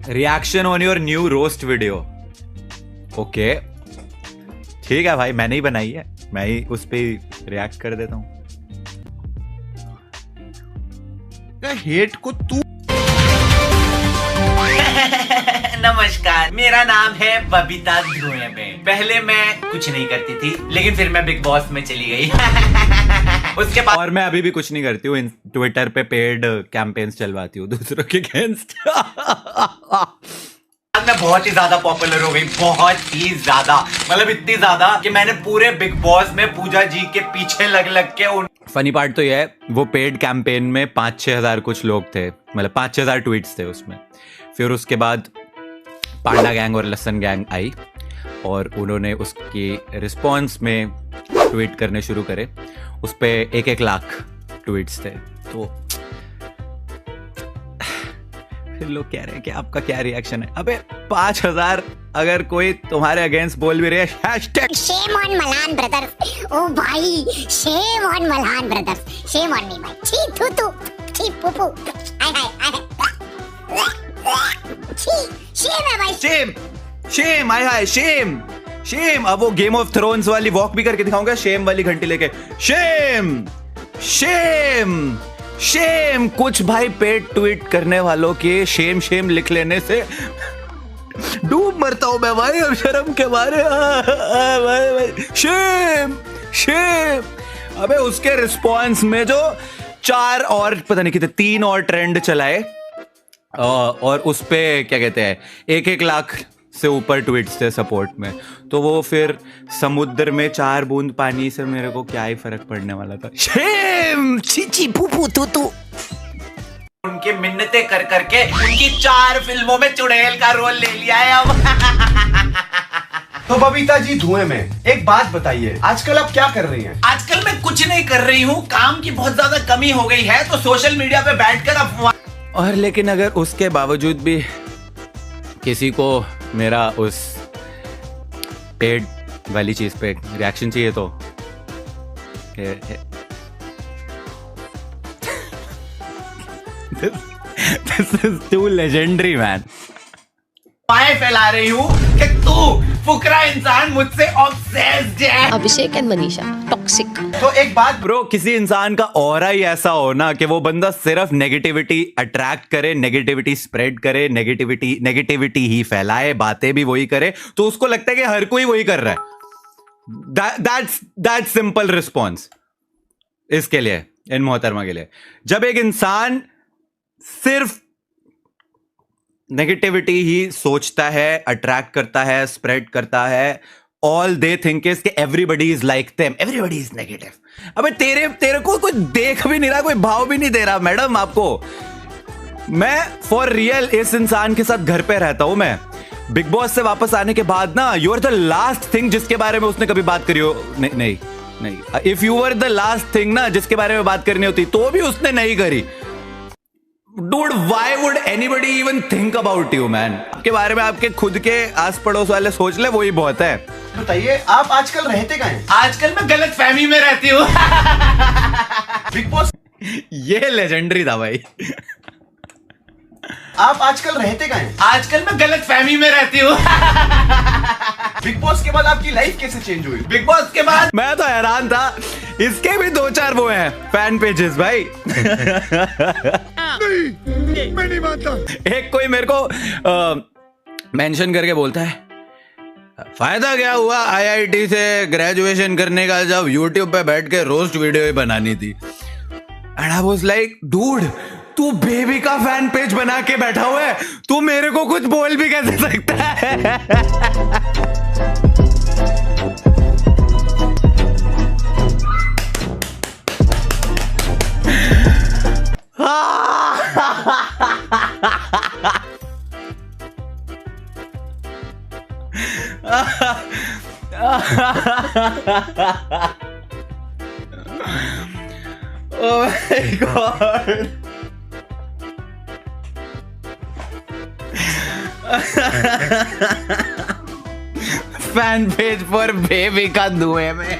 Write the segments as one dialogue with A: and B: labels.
A: Reaction on your new roast video. Okay ठीक है भाई, मैंने ही बनाई है, मैं ही उस पे रिएक्ट कर देता हूँ।
B: हेट को तू
C: नमस्कार, मेरा नाम है बबीता धुएं में। पहले मैं कुछ नहीं करती थी, लेकिन फिर मैं बिग बॉस में चली गई। उसके बाद
A: और मैं अभी भी कुछ नहीं करती हूँ, ट्विटर पे पेड कैंपेन्स चलवाती हूँ दूसरों के अगेंस्ट।
C: मैं बहुत ही ज्यादा पॉपुलर हो गई, बहुत ही ज्यादा, मतलब इतनी ज्यादा कि मैंने पूरे बिग बॉस में पूजा जी के पीछे लग लग के उन
A: फनी पार्ट तो यह है, वो पेड कैंपेन में 5-6 हजार कुछ लोग थे, मतलब 5-6 हजार ट्वीट्स थे उसमें। फिर उसके बाद पांडा गैंग और लसन गैंग आई और उन्होंने उसकी रिस्पॉन्स में ट्वीट करने शुरू करे। उस पे 1-1 लाख ट्वीट्स थे। तो फिर लोग कह रहे हैं कि आपका क्या रिएक्शन है। अबे 5000 अगर कोई तुम्हारे अगेंस्ट बोल भी रहे हैं, hashtag
D: shame on Malhan brothers. ओ भाई, shame on Malhan brothers, shame on me भाई। छी थू थू, छी पुपू, हाय हाय छी, शेम है भाई,
A: शेम शेम, हाय हाय शेम शेम। अब वो गेम ऑफ थ्रोन्स वाली वॉक भी करके दिखाऊंगा, शेम वाली घंटी लेके, शेम शेम शेम। कुछ भाई पेड ट्वीट करने वालों के शेम शेम लिख लेने से डूब मरता हूं मैं भाई अब शर्म के मारे। भाई शेम शेम। अबे उसके रिस्पॉन्स में जो 4 और पता नहीं कितने 3 और ट्रेंड चलाए और उस पे क्या कहते हैं 1-1 लाख से ऊपर ट्वीट्स थे सपोर्ट में। तो वो फिर समुद्र में 4 बूंद पानी से मेरे को क्या ही फर्क पड़ने वाला था। शेम चीची फूफू तू तू।
C: उनकी मिन्नतें कर करके उनकी 4 फिल्मों में चुड़ैल का रोल ले लिया है अब।
B: तो बबीता जी धुएं में एक बात बताइए, आजकल आप क्या कर रही हैं?
C: आजकल मैं कुछ नहीं कर रही हूँ, काम की बहुत ज्यादा कमी हो गई है, तो सोशल मीडिया पे बैठकर अफवाह।
A: और लेकिन अगर उसके बावजूद भी किसी को मेरा उस पेड वाली चीज पे रिएक्शन चाहिए तो this is too legendary man।
C: मैं फैला रही हूँ कि तू फुकरा इंसान मुझसे ऑब्सेस्ड है।
E: अभिषेक एंड मनीषा टॉक्सिक।
B: तो एक बात
A: ब्रो, किसी इंसान का ऑरा ही ऐसा हो ना कि वो बंदा सिर्फ नेगेटिविटी अट्रैक्ट करे, नेगेटिविटी स्प्रेड करे, नेगेटिविटी ही फैलाए, बातें भी वही करे, तो उसको लगता है कि हर कोई वही कर रहा है। दैट्स सिंपल रिस्पॉन्स इसके लिए, इन मोहतरमा के लिए। जब एक इंसान सिर्फ नेगेटिविटी ही सोचता है, अट्रैक्ट करता है, स्प्रेड करता है, ऑल दे थिंक इज कि everybody is like them, everybody is negative. अबे तेरे को कोई देख भी नहीं रहा, कोई भाव भी नहीं दे रहा मैडम आपको। मैं फॉर रियल इस इंसान के साथ घर पे रहता हूं। मैं बिग बॉस से वापस आने के बाद ना, you are the last thing जिसके बारे में उसने कभी बात करी हो। नहीं, if you were the last thing ना जिसके बारे में बात करनी होती तो भी उसने नहीं करी। Dude, why would anybody even think about you, man? आपके बारे में आपके खुद के आस पड़ोस वाले सोच ले, वही बहुत है।
B: बताइए, आप आजकल रहते कहाँ हैं?
C: आजकल मैं गलत फहमी में रहती हूँ।
B: बिग बॉस
A: ये लेजेंडरी था भाई।
B: आप आजकल रहते कहाँ हैं?
C: आजकल मैं गलत फहमी में रहती हूँ।
B: बिग बॉस के बाद आपकी लाइफ कैसे चेंज हुई?
C: बिग बॉस के बाद
A: मैं तो हैरान था, इसके भी 2-4 वो हैं फैन पेजेस भाई।
B: नहीं, मैं नहीं मानता।
A: एक कोई मेरे को मेंशन करके बोलता है, फायदा क्या हुआ आईआईटी से ग्रेजुएशन करने का जब यूट्यूब पे बैठ के रोस्ट वीडियो ही बनानी थी। And I was like, dude तू बेबी का फैन पेज बना के बैठा हुआ है, तू मेरे को कुछ बोल भी कैसे सकता है? Oh my God. Fan page पर बेबी का धुएं में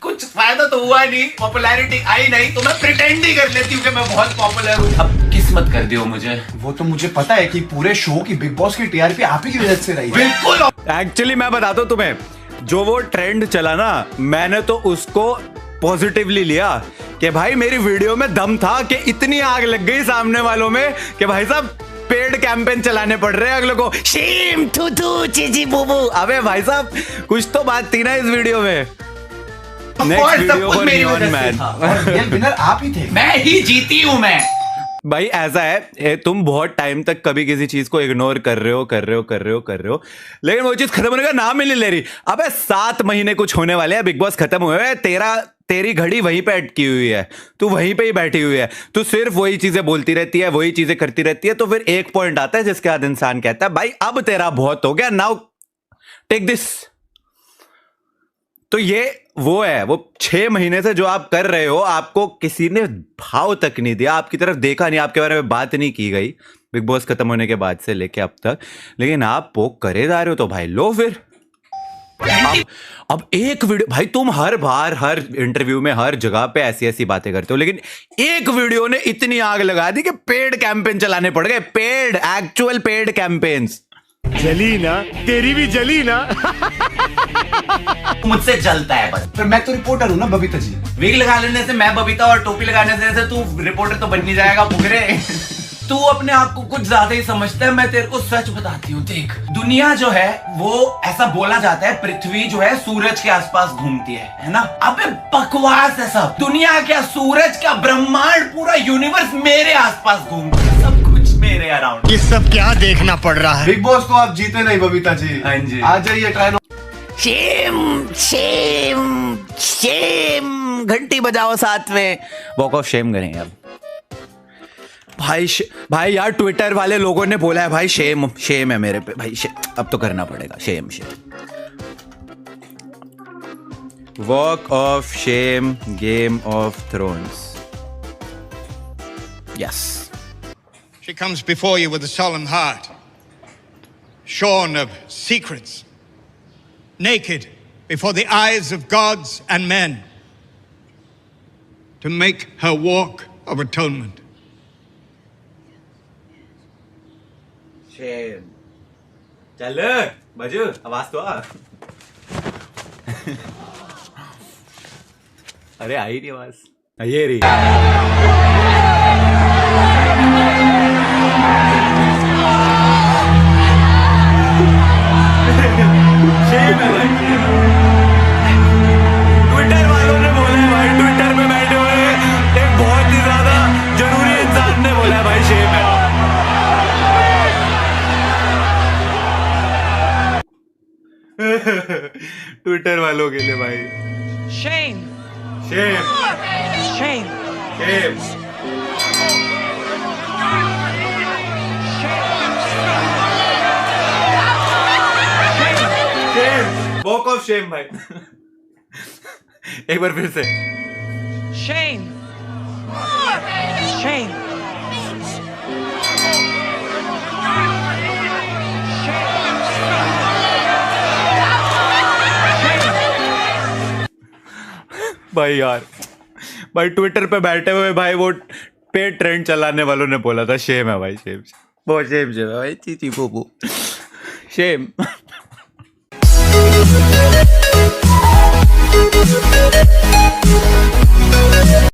C: कुछ फायदा तो हुआ नहीं, पॉपुलैरिटी आई नहीं, तो मैं प्रिटेंड ही कर लेती हूँ कि मैं बहुत पॉपुलर हूँ। अब किस मत कर दियो मुझे।
B: वो तो मुझे पता है कि पूरे शो की बिग बॉस की टीआरपी आप ही की वजह से रही है।
C: बिल्कुल।
A: एक्चुअली मैं बताता हूँ तुम्हें, जो वो ट्रेंड चला ना, मैंने तो उसको पॉजिटिवली लिया कि भाई मेरी वीडियो में दम था कि इतनी आग लग गई सामने वालों में कि भाई साहब पेड कैंपेन चलाने पड़ रहे हैं अगले को। शेम थू थू चीची बूबू। अबे भाई साहब कुछ तो बात थी ना इस वीडियो में। Next video for neon man.
B: Real winner आप ही थे।
C: मैं ही जीती हूं मैं।
A: भाई ऐसा है, तुम बहुत टाइम तक कभी किसी चीज को इग्नोर कर रहे हो, लेकिन वो चीज खत्म होने का नाम ही नहीं ले रही। अबे 7 महीने कुछ होने वाले हैं, बिग बॉस खत्म हुए हैं, तेरी घड़ी वहीं पे अटकी हुई है, तू वहीं पे ही बैठी हुई है, तू सिर्फ वही चीजें बोलती रहती है, वही चीजें करती रहती है। तो फिर एक पॉइंट आता है जिसके बाद इंसान कहता है भाई अब तेरा बहुत हो गया, नाउ टेक दिस। तो ये वो है, वो 6 महीने से जो आप कर रहे हो, आपको किसी ने भाव तक नहीं दिया, आपकी तरफ देखा नहीं, आपके बारे में बात नहीं की गई बिग बॉस खत्म होने के बाद से लेके अब तक, लेकिन आप पोक करे जा रहे हो। तो भाई लो फिर। अब एक वीडियो, भाई तुम हर बार हर इंटरव्यू में हर जगह पे ऐसी ऐसी बातें करते हो, लेकिन एक वीडियो ने इतनी आग लगा दी कि पेड कैंपेन चलाने पड़ गए, पेड, एक्चुअल पेड कैंपेन्स।
F: जली ना, तेरी भी जली ना।
C: मुझसे जलता है बस।
B: पर मैं तो रिपोर्टर हूँ ना बबीता जी।
C: विग लगा लेने से मैं बबीता और टोपी लगाने से तू रिपोर्टर तो बन नहीं जाएगा बुगरे। तू अपने आप को कुछ ज्यादा ही समझता है। मैं तेरे को सच बताती हूँ, देख दुनिया जो है वो ऐसा बोला जाता है, पृथ्वी जो है सूरज के आसपास घूमती है ना। अबे बकवास है सब। दुनिया क्या, सूरज क्या, ब्रह्मांड, पूरा यूनिवर्स मेरे आसपास घूमता है, सब कुछ मेरे अराउंड।
F: ये सब क्या देखना पड़ रहा है?
B: बिग बॉस को आप जीते नहीं बबीता जी।
C: हाँ जी।
B: आ जाइए ट्राई।
A: शेम घंटी बजाओ साथ में, वॉक ऑफ शेम करेंगे अब। भाई यार ट्विटर वाले लोगों ने बोला है भाई शेम है मेरे पे भाई, अब तो करना पड़ेगा shame. Walk of shame, Game of Thrones. Yes.
G: She comes before you with a solemn heart, shorn of secrets, naked before the eyes of gods and men, to make her walk of atonement.
A: Shame. चल बजू, आवाज तो आ। अरे आई नहीं आवाज, ये रही। Twitter वालों ने बोला है भाई, ट्विटर पे बैठे हुए एक बहुत ही ज्यादा जरूरी इंसान ने बोला है भाई शेम है। ट्विटर वालों के लिए भाई
H: Shame.
A: Shame
H: Shame.
A: Shame. Walk of shame भाई। एक बार फिर से।
H: Shame. Shame.
A: भाई यार, भाई ट्विटर पे बैठे हुए भाई वो पे ट्रेंड चलाने वालों ने बोला था शेम है भाई, शेम, बहुत शेम है भाई, चीची पोपू शेम।